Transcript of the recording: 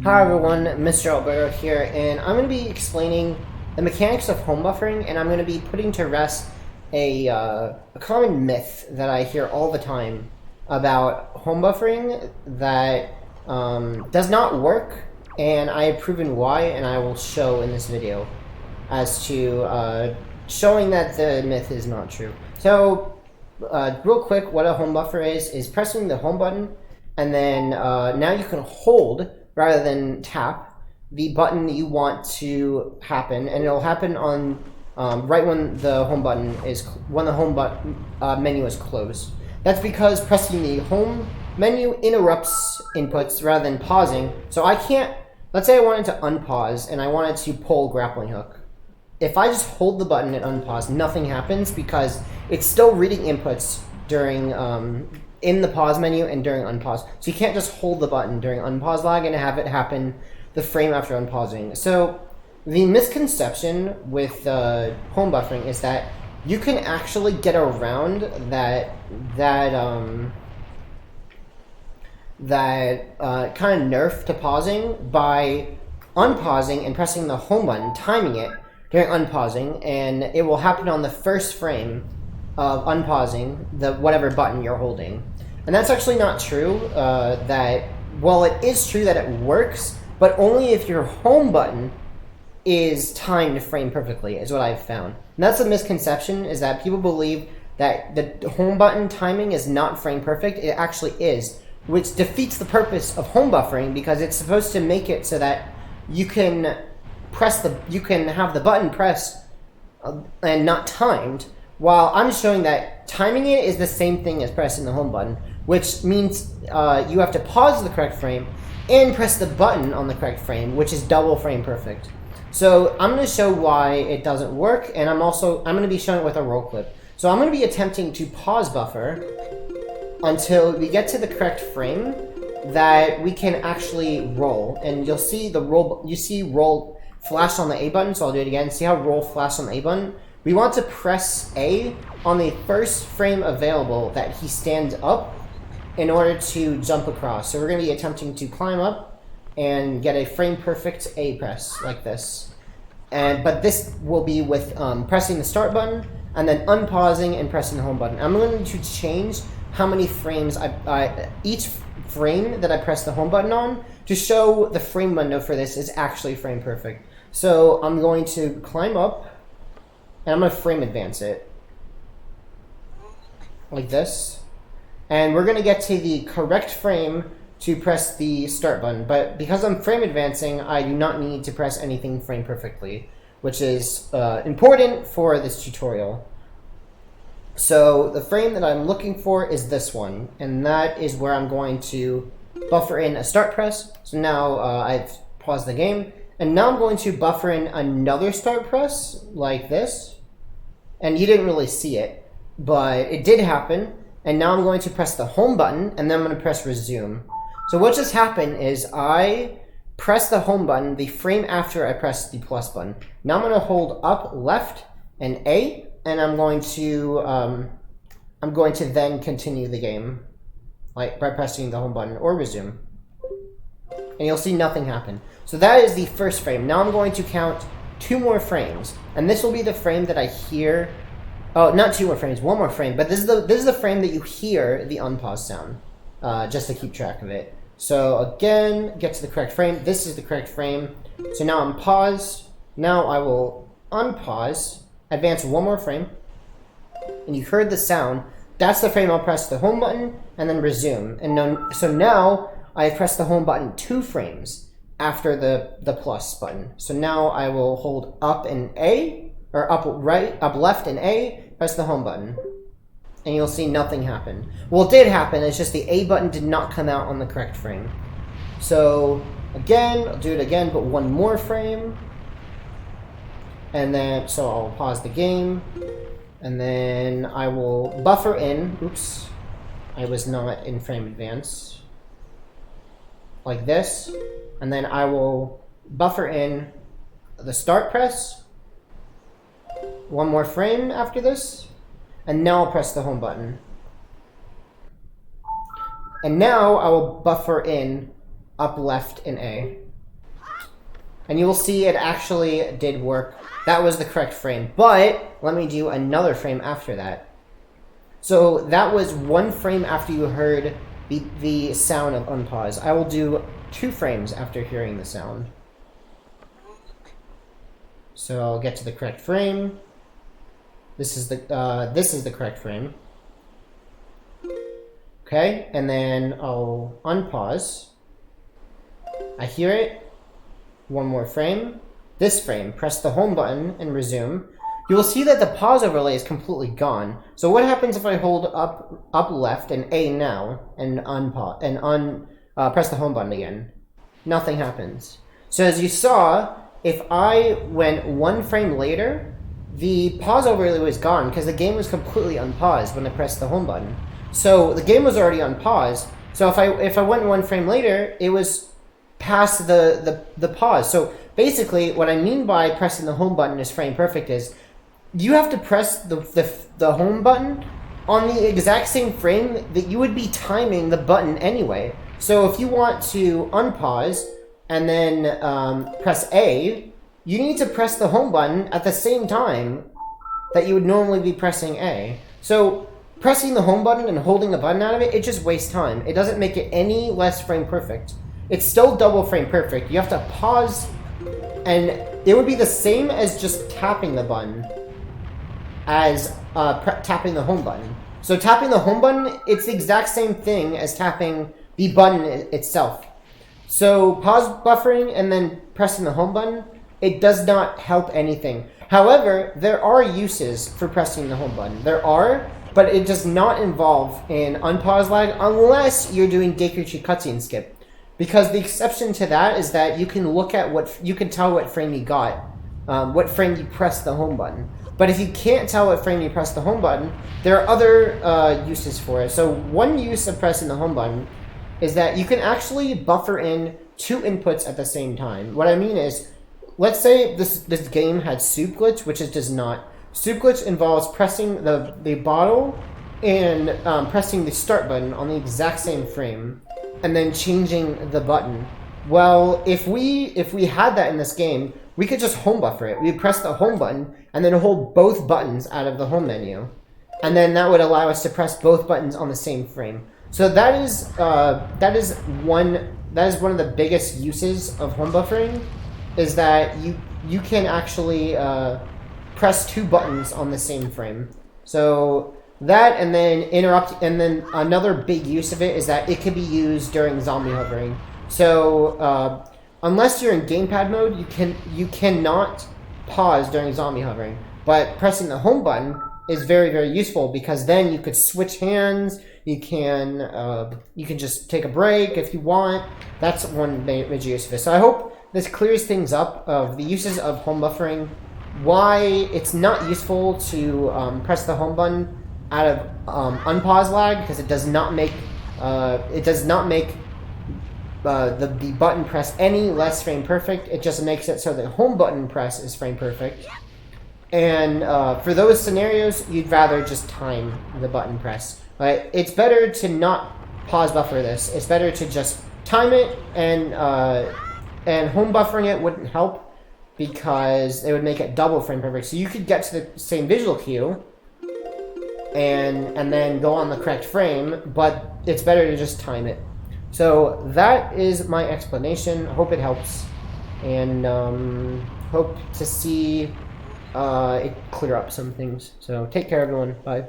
Hi everyone, Mr. Alberto here, and I'm going to be explaining the mechanics of home buffering, and I'm going to be putting to rest a common myth that I hear all the time about home buffering that does not work, and I have proven why, and I will show in this video as to showing that the myth is not true. So, real quick, what a home buffer is pressing the home button, and then now you can hold rather than tap the button that you want to happen, and it'll happen on right when the home button is menu is closed. That's because pressing the home menu interrupts inputs rather than pausing. So I can't. Let's say I wanted to unpause and I wanted to pull grappling hook. If I just hold the button and unpause, nothing happens because it's still reading inputs during in the pause menu and during unpause. So you can't just hold the button during unpause lag and have it happen the frame after unpausing. So the misconception with home buffering is that you can actually get around that kind of nerf to pausing by unpausing and pressing the home button, timing it during unpausing, and it will happen on the first frame of unpausing the whatever button you're holding. And that's actually not true. Well, it is true that it works, but only if your home button is timed to frame perfectly, is what I've found. And that's a misconception, is that people believe that the home button timing is not frame perfect. It actually is, which defeats the purpose of home buffering, because it's supposed to make it so that you can have the button pressed and not timed, while I'm showing that timing it is the same thing as pressing the home button, which means you have to pause the correct frame and press the button on the correct frame, which is double frame perfect. So I'm going to show why it doesn't work, and I'm going to be showing it with a roll clip. So I'm going to be attempting to pause buffer until we get to the correct frame that we can actually roll, and you'll see roll flash on the A button. So I'll do it again. See how roll flash on the A button? We want to press A on the first frame available that he stands up in order to jump across. So we're going to be attempting to climb up and get a frame perfect A press like this. But this will be with pressing the start button and then unpausing and pressing the home button. I'm going to change how many frames each frame that I press the home button on to show the frame window for this is actually frame perfect. So I'm going to climb up, and I'm going to frame advance it like this, and we're going to get to the correct frame to press the start button. But because I'm frame advancing, I do not need to press anything frame perfectly, which is important for this tutorial. So the frame that I'm looking for is this one, and that is where I'm going to buffer in a start press. So now I've paused the game, and now I'm going to buffer in another start press like this. And you didn't really see it, but it did happen. And now I'm going to press the home button, and then I'm going to press resume. So what just happened is I pressed the home button the frame after I pressed the plus button. Now I'm going to hold up, left, and A, and I'm going to then continue the game, like by pressing the home button or resume. And you'll see nothing happen. So that is the first frame. Now I'm going to count 2 more frames, and this will be the frame that I hear. Oh, not 2 more frames, 1 more frame. But this is the frame that you hear the unpause sound, just to keep track of it. So again, get to the correct frame. This is the correct frame. So now I'm paused. Now I will unpause, advance 1 more frame, and you heard the sound. That's the frame I'll press the home button and then resume. And so now I press the home button 2 frames after the plus button. So now I will hold up and A, or up left and A, press the home button, and you'll see nothing happen. Well, it did happen, it's just the A button did not come out on the correct frame. So again, I'll do it again, but 1 more frame, and then, so I'll pause the game, and then I will buffer in, oops, I was not in frame advance, like this, and then I will buffer in the start press, 1 more frame after this, and now I'll press the home button. And now I will buffer in up, left, and A. And you will see it actually did work. That was the correct frame. But let me do another frame after that. So that was 1 frame after you heard the sound of unpause. I will do 2 frames after hearing the sound. So I'll get to the correct frame. This is the correct frame. Okay, and then I'll unpause. I hear it. 1 more frame. This frame, press the home button and resume. You will see that the pause overlay is completely gone. So what happens if I hold up left and A now and unpause and press the home button again? Nothing happens. So as you saw, if I went 1 frame later, the pause overlay was gone because the game was completely unpaused when I pressed the home button. So the game was already unpaused. So if I went 1 frame later, it was past the pause. So basically, what I mean by pressing the home button is frame perfect is you have to press the home button on the exact same frame that you would be timing the button anyway. So if you want to unpause and then press A, you need to press the home button at the same time that you would normally be pressing A. So pressing the home button and holding the button out of it, it just wastes time. It doesn't make it any less frame perfect. It's still double frame perfect. You have to pause, and it would be the same as just tapping the button as tapping the home button. So tapping the home button, it's the exact same thing as tapping the button itself. So pause buffering and then pressing the home button, it does not help anything. However, there are uses for pressing the home button. There are, but it does not involve an unpause lag unless you're doing Debunked cutscene skip. Because the exception to that is that you can look at you can tell what frame you got, what frame you pressed the home button. But if you can't tell what frame you pressed the home button, there are other uses for it. So one use of pressing the home button is that you can actually buffer in 2 inputs at the same time. What I mean is, let's say this game had soup glitch, which it does not. Soup glitch involves pressing the bottle and pressing the start button on the exact same frame, and then changing the button. Well, if we had that in this game, we could just home buffer it. We'd press the home button and then hold both buttons out of the home menu, and then that would allow us to press both buttons on the same frame. So that is one of the biggest uses of home buffering, is that you can actually press 2 buttons on the same frame. So that, and then another big use of it is that it can be used during zombie hovering. So unless you're in gamepad mode, you cannot pause during zombie hovering. But pressing the home button is very, very useful, because then you could switch hands. You can just take a break if you want. That's one major use of it. So I hope this clears things up of the uses of home buffering, why it's not useful to press the home button out of unpause lag, because it does not make the button press any less frame perfect. It just makes it so the home button press is frame perfect. And for those scenarios, you'd rather just time the button press. But it's better to not pause buffer this. It's better to just time it, and home buffering it wouldn't help, because it would make it double frame perfect. So you could get to the same visual cue and then go on the correct frame, but it's better to just time it. So that is my explanation. I hope it helps, and hope to see it clear up some things. So take care, everyone. Bye.